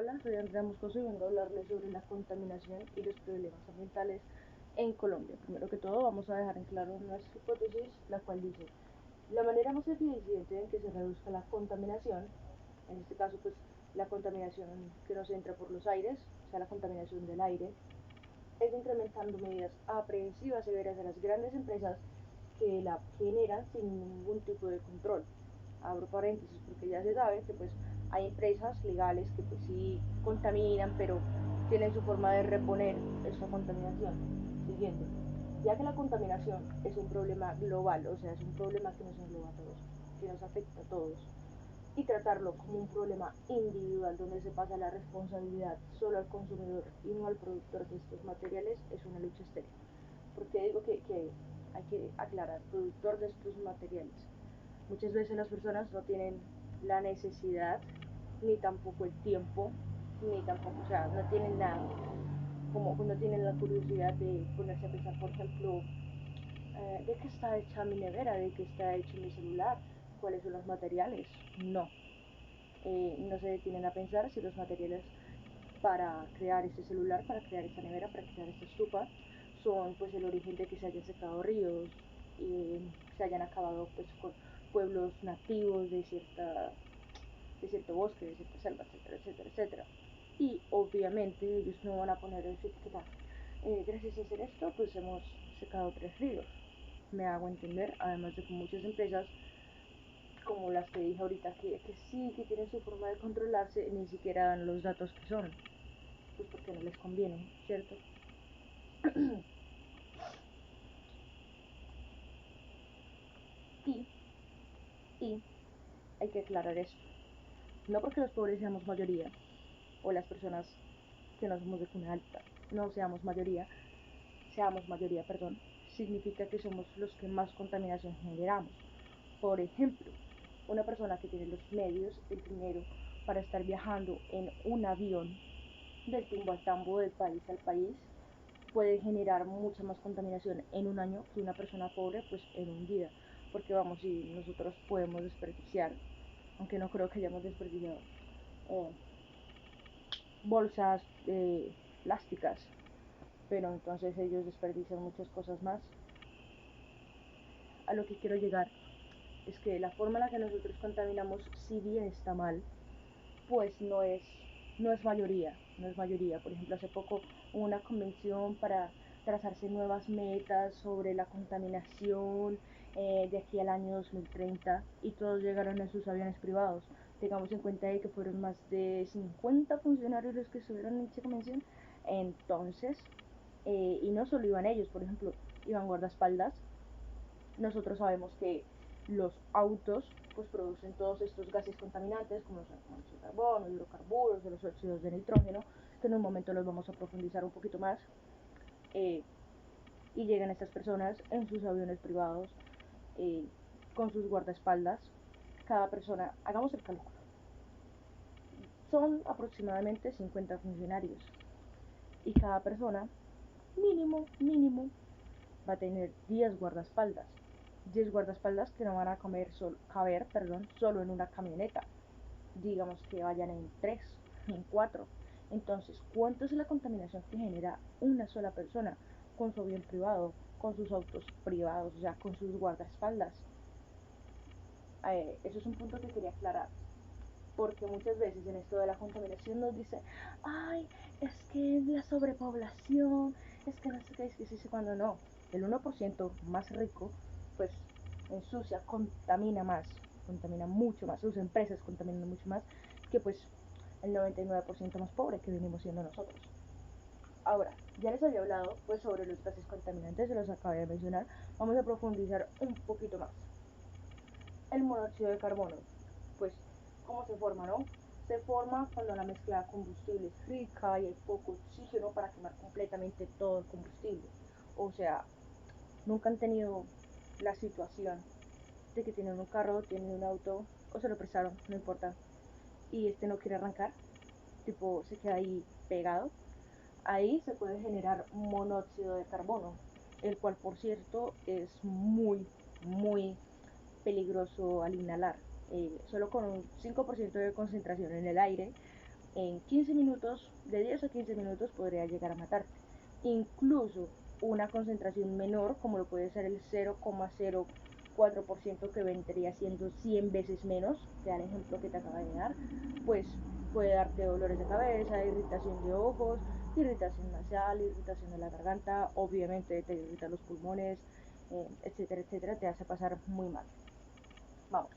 Hola, soy Andrea Moscoso y vengo a hablarles sobre la contaminación y los problemas ambientales en Colombia. Primero que todo, vamos a dejar en claro nuestra hipótesis, la cual dice: la manera más eficiente en que se reduzca la contaminación, en este caso pues la contaminación que nos entra por los aires, o sea la contaminación del aire, es incrementando medidas aprehensivas severas a las grandes empresas que la generan sin ningún tipo de control. Abro paréntesis porque ya se sabe que pues hay empresas legales que pues sí contaminan, pero tienen su forma de reponer esta contaminación. Siguiente, ya que la contaminación es un problema global, o sea, es un problema que nos engloba a todos, que nos afecta a todos, y tratarlo como un problema individual donde se pasa la responsabilidad solo al consumidor y no al productor de estos materiales es una lucha estéril. Porque digo que hay que aclarar, productor de estos materiales. Muchas veces las personas no tienen la necesidad, ni tampoco el tiempo, ni tampoco, o sea, no tienen nada, como no tienen la curiosidad de ponerse a pensar, por ejemplo, ¿de qué está hecha mi nevera? ¿De qué está hecho mi celular? ¿Cuáles son los materiales? No. No se detienen a pensar si los materiales para crear este celular, para crear esta nevera, para crear esta estufa, son pues el origen de que se hayan secado ríos, se hayan acabado pues con pueblos nativos de cierto bosque, de cierta selva, etcétera, etcétera, etcétera. Y obviamente ellos no van a poner en su etiqueta, gracias a hacer esto pues hemos secado 3 ríos. Me hago entender, además de que muchas empresas como las que dije ahorita, que sí, que tienen su forma de controlarse, ni siquiera dan los datos que son, pues porque no les conviene, ¿cierto? y, y hay que aclarar esto. No porque los pobres seamos mayoría, o las personas que no somos de cuna alta no seamos mayoría, perdón, significa que somos los que más contaminación generamos. Por ejemplo, una persona que tiene los medios, el dinero para estar viajando en un avión del timbo al tambo, del país al país, puede generar mucha más contaminación en un año que una persona pobre pues en un día, porque vamos, si nosotros podemos desperdiciar, aunque no creo que hayamos desperdiciado eh, bolsas plásticas, pero entonces ellos desperdician muchas cosas más. A lo que quiero llegar es que la forma en la que nosotros contaminamos, si bien está mal, pues no es mayoría, no es mayoría. Por ejemplo, hace poco hubo una convención para trazarse nuevas metas sobre la contaminación de aquí al año 2030 y todos llegaron en sus aviones privados. Tengamos en cuenta que fueron más de 50 funcionarios los que estuvieron en dicha convención. Entonces, y no solo iban ellos, por ejemplo, iban guardaespaldas. Nosotros sabemos que los autos pues producen todos estos gases contaminantes como los monóxidos de carbono, hidrocarburos, los óxidos de nitrógeno, que en un momento los vamos a profundizar un poquito más. eh, y llegan estas personas en sus aviones privados eh, con sus guardaespaldas. Cada persona, hagamos el cálculo, son aproximadamente 50 funcionarios y cada persona mínimo va a tener 10 guardaespaldas. 10 guardaespaldas que no van a caber solo en una camioneta. Digamos que vayan en 3, en 4. Entonces, ¿cuánto es la contaminación que genera una sola persona con su avión privado, con sus autos privados, o sea, con sus guardaespaldas? Eso es un punto que quería aclarar, porque muchas veces en esto de la contaminación nos dice, ay, es que la sobrepoblación, es que no sé qué, es que sí sé cuando no. El 1% más rico, pues ensucia, contamina mucho más, sus empresas contaminan mucho más que pues el 99% más pobre que venimos siendo nosotros. Ahora, ya les había hablado pues sobre los gases contaminantes, se los acabé de mencionar, vamos a profundizar un poquito más. El monóxido de carbono, pues, ¿cómo se forma, no? Se forma cuando la mezcla de combustible es rica y hay poco oxígeno para quemar completamente todo el combustible. O sea, nunca han tenido la situación de que tienen un carro, tienen un auto o se lo prestaron, no importa, y este no quiere arrancar, tipo se queda ahí pegado. Ahí se puede generar monóxido de carbono, el cual por cierto es muy peligroso al inhalar. Solo con un 5% de concentración en el aire en 15 minutos, de 10 a 15 minutos podría llegar a matarte. Incluso una concentración menor, como lo puede ser el 0,04%, que vendría siendo 100 veces menos, que al ejemplo que te acaba de dar, pues puede darte dolores de cabeza, irritación de ojos, irritación nasal, irritación de la garganta, obviamente te irrita los pulmones, etcétera, etcétera, te hace pasar muy mal. Vamos,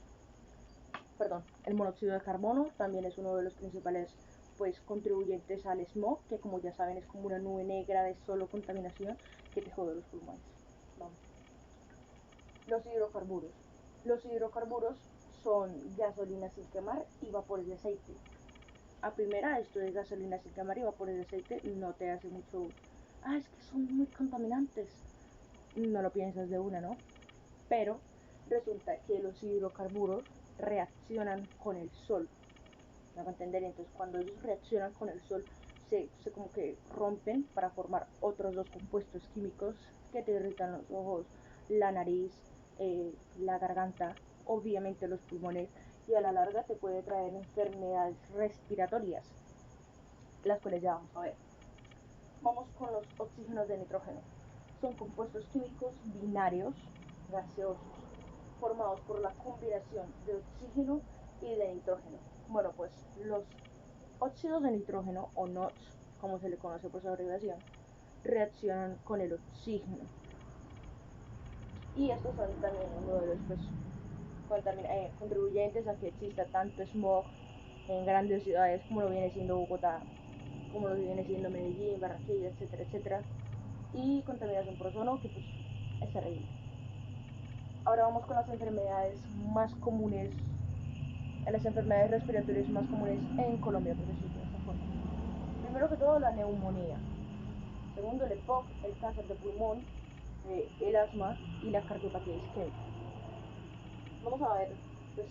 perdón, el monóxido de carbono también es uno de los principales pues contribuyentes al smog, que como ya saben es como una nube negra de solo contaminación que te jode los pulmones. Vamos. Los hidrocarburos. Los hidrocarburos son gasolina sin quemar y vapores de aceite. A primera, esto de gasolina sin quemar y vapores de aceite no te hace mucho, es que son muy contaminantes. No lo piensas de una, ¿no? Pero resulta que los hidrocarburos reaccionan con el sol. ¿Me hago entender? Entonces, cuando ellos reaccionan con el sol, se como que rompen para formar otros dos compuestos químicos que te irritan los ojos, la nariz, la garganta, obviamente los pulmones, y a la larga te puede traer enfermedades respiratorias, las cuales ya vamos a ver. Vamos con los oxígenos de nitrógeno. Son compuestos químicos binarios gaseosos, formados por la combinación de oxígeno y de nitrógeno. Bueno, pues los óxidos de nitrógeno, o NOx, como se le conoce por su abreviación, reaccionan con el oxígeno. Y estos son también uno de los pues, contribuyentes a que exista tanto smog en grandes ciudades como lo viene siendo Bogotá, como lo viene siendo Medellín, Barranquilla, etcétera, etcétera. Y contaminación por ozono, que pues es terrible. Ahora vamos con las enfermedades más comunes, las enfermedades respiratorias más comunes en Colombia, por decirlo de esta forma. Primero que todo, la neumonía. Segundo, el EPOC, el cáncer de pulmón, el asma y la cardiopatía isquémica. Vamos a ver pues,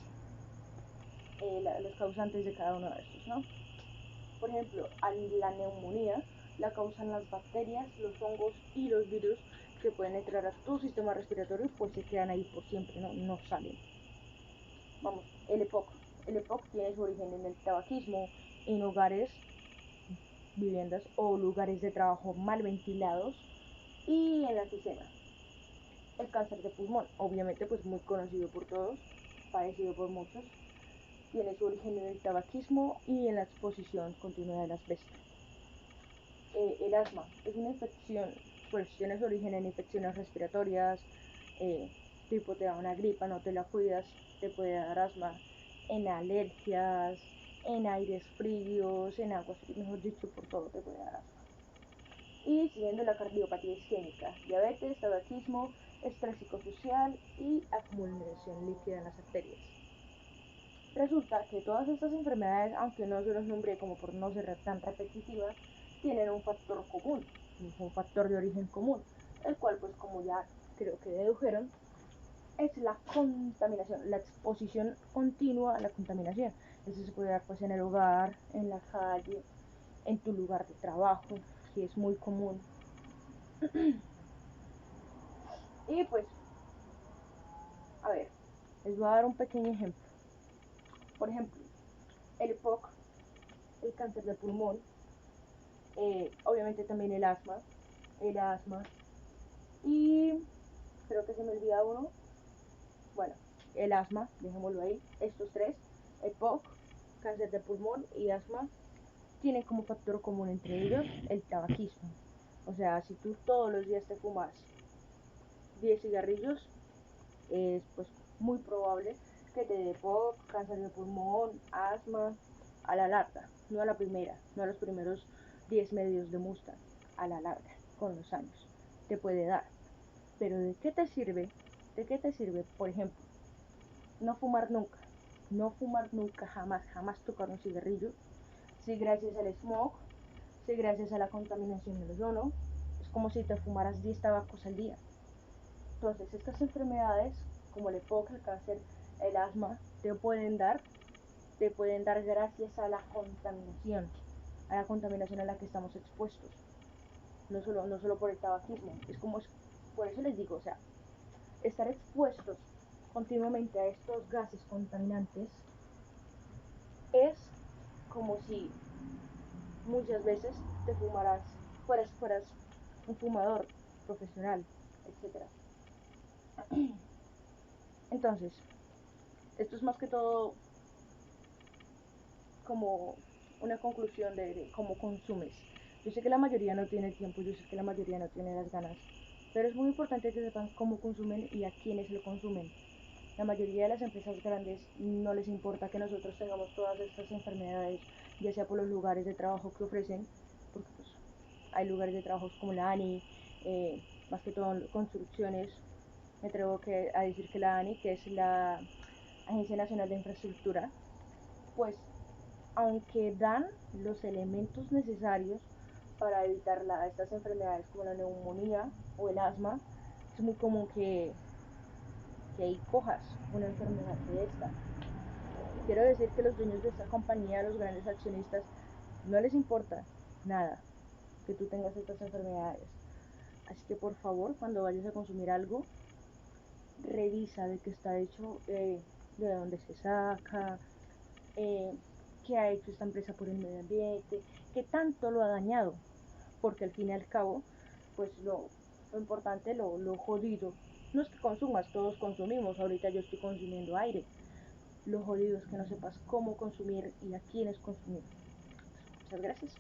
los causantes de cada uno de estos, ¿no? Por ejemplo, la neumonía la causan las bacterias, los hongos y los virus que pueden entrar a tu sistema respiratorio, pues se quedan ahí por siempre, no salen. Vamos, el EPOC. El EPOC tiene su origen en el tabaquismo, en hogares, viviendas o lugares de trabajo mal ventilados y en la enfisema. El cáncer de pulmón, obviamente pues muy conocido por todos, padecido por muchos, tiene su origen en el tabaquismo y en la exposición continua del asbesto. El asma es una infección, pues tiene su origen en infecciones respiratorias, tipo te da una gripa, no te la cuidas, te puede dar asma, en alergias, en aires fríos, en aguas frías, mejor dicho, por todo te puede dar asma. Y siguiendo la cardiopatía isquémica, diabetes, tabaquismo, estrés psicosocial y acumulación líquida en las arterias. Resulta que todas estas enfermedades, aunque no se los nombré como por no ser tan repetitivas, tienen un factor común, un factor de origen común, el cual pues como ya creo que dedujeron, es la contaminación, la exposición continua a la contaminación. Eso se puede dar pues en el hogar, en la calle, en tu lugar de trabajo, que es muy común. Y pues, a ver, les voy a dar un pequeño ejemplo. Por ejemplo, el EPOC, el cáncer de pulmón, obviamente también el asma y creo que se me olvida uno, bueno, el asma, dejémoslo ahí, estos tres, EPOC, cáncer de pulmón y asma, tienen como factor común entre ellos el tabaquismo. O sea, si tú todos los días te fumas 10 cigarrillos, es pues muy probable que te dé EPOC, cáncer de pulmón, asma, a la larga, no a la primera, no a los primeros 10 medios de Mustang, a la larga, con los años, te puede dar. Pero ¿de qué te sirve? ¿De qué te sirve, por ejemplo, no fumar nunca? No fumar nunca, jamás, jamás tocar un cigarrillo. Si gracias al smog, si gracias a la contaminación del ozono, es como si te fumaras 10 tabacos al día. Entonces, estas enfermedades, como el EPOC, el cáncer, el asma, te pueden dar gracias a la contaminación a la que estamos expuestos. No solo por el tabaquismo, por eso les digo, o sea, estar expuestos continuamente a estos gases contaminantes es como si muchas veces te fumarás, fueras un fumador profesional, etcétera. Entonces, esto es más que todo como una conclusión de cómo consumes. Yo sé que la mayoría no tiene tiempo, yo sé que la mayoría no tiene las ganas, pero es muy importante que sepan cómo consumen y a quiénes lo consumen. La mayoría de las empresas grandes no les importa que nosotros tengamos todas estas enfermedades, ya sea por los lugares de trabajo que ofrecen, porque pues hay lugares de trabajo como la ANI, más que todo en construcciones. Me atrevo a decir que la ANI, que es la Agencia Nacional de Infraestructura, pues aunque dan los elementos necesarios para evitar estas enfermedades como la neumonía o el asma, es muy común que ahí cojas una enfermedad de esta. Quiero decir que los dueños de esta compañía, los grandes accionistas, no les importa nada que tú tengas estas enfermedades. Así que por favor, cuando vayas a consumir algo, revisa de qué está hecho, de dónde se saca, eh, qué ha hecho esta empresa por el medio ambiente, qué tanto lo ha dañado, porque al fin y al cabo, pues lo importante, lo jodido, no es que consumas, todos consumimos, ahorita yo estoy consumiendo aire, lo jodido es que no sepas cómo consumir y a quiénes consumir. Muchas gracias.